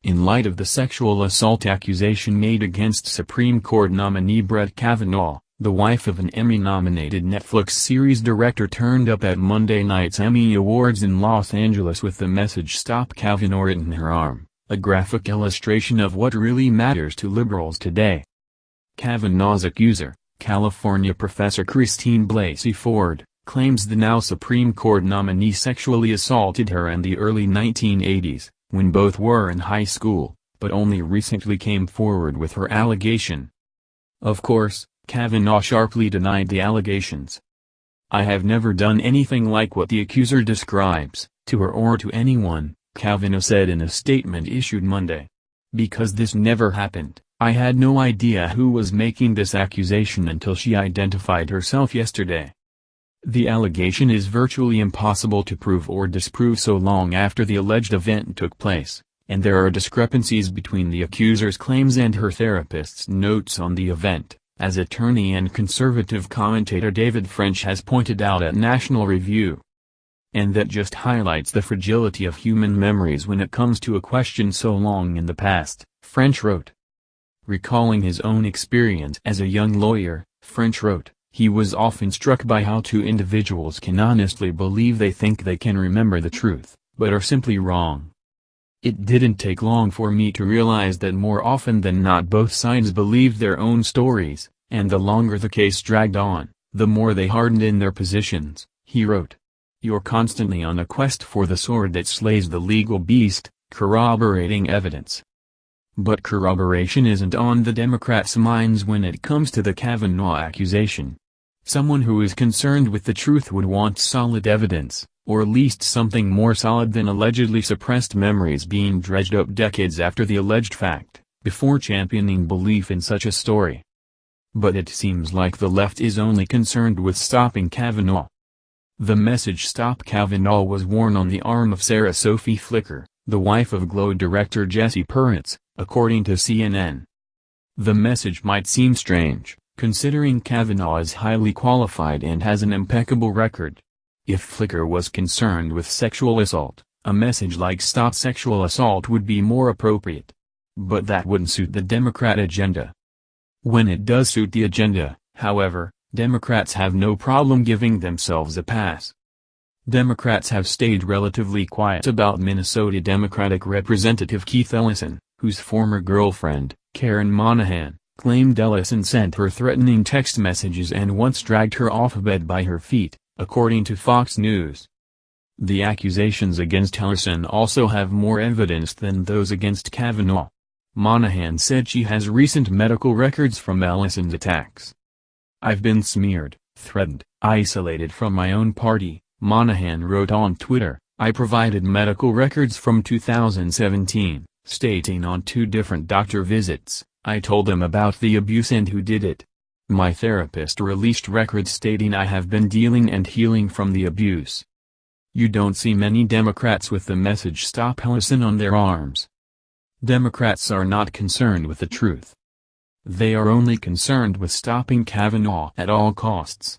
in light of the sexual assault accusation made against Supreme Court nominee Brett Kavanaugh. The wife of an Emmy-nominated Netflix series director turned up at Monday night's Emmy Awards in Los Angeles with the message "Stop Kavanaugh" written in her arm, a graphic illustration of what really matters to liberals today. Kavanaugh's accuser, California professor Christine Blasey Ford, claims the now Supreme Court nominee sexually assaulted her in the early 1980s, when both were in high school, but only recently came forward with her allegation. Of course, Kavanaugh sharply denied the allegations. "I have never done anything like what the accuser describes, to her or to anyone," Kavanaugh said in a statement issued Monday. "Because this never happened, I had no idea who was making this accusation until she identified herself yesterday." The allegation is virtually impossible to prove or disprove so long after the alleged event took place, and there are discrepancies between the accuser's claims and her therapist's notes on the event, as attorney and conservative commentator David French has pointed out at National Review. And that just highlights the fragility of human memories when it comes to a question so long in the past, French wrote. Recalling his own experience as a young lawyer, French wrote, "He was often struck by how two individuals can honestly believe they think they can remember the truth, but are simply wrong. It didn't take long for me to realize that more often than not both sides believed their own stories, and the longer the case dragged on, the more they hardened in their positions," he wrote. "You're constantly on a quest for the sword that slays the legal beast, corroborating evidence." But corroboration isn't on the Democrats' minds when it comes to the Kavanaugh accusation. Someone who is concerned with the truth would want solid evidence, or at least something more solid than allegedly suppressed memories being dredged up decades after the alleged fact, before championing belief in such a story. But it seems like the left is only concerned with stopping Kavanaugh. The message "Stop Kavanaugh" was worn on the arm of Sarah Sophie Flicker, the wife of Glow director Jesse Peretz, according to CNN. The message might seem strange, considering Kavanaugh is highly qualified and has an impeccable record. If Flicker was concerned with sexual assault, a message like "Stop Sexual Assault" would be more appropriate. But that wouldn't suit the Democrat agenda. When it does suit the agenda, however, Democrats have no problem giving themselves a pass. Democrats have stayed relatively quiet about Minnesota Democratic Representative Keith Ellison, whose former girlfriend, Karen Monahan, claimed Ellison sent her threatening text messages and once dragged her off a bed by her feet, according to Fox News. The accusations against Ellison also have more evidence than those against Kavanaugh. Monahan said she has recent medical records from Ellison's attacks. "I've been smeared, threatened, isolated from my own party," Monahan wrote on Twitter. "I provided medical records from 2017, stating on 2 different doctor visits, I told them about the abuse and who did it. My therapist released records stating I have been dealing and healing from the abuse." You don't see many Democrats with the message "Stop Ellison" on their arms. Democrats are not concerned with the truth. They are only concerned with stopping Kavanaugh at all costs.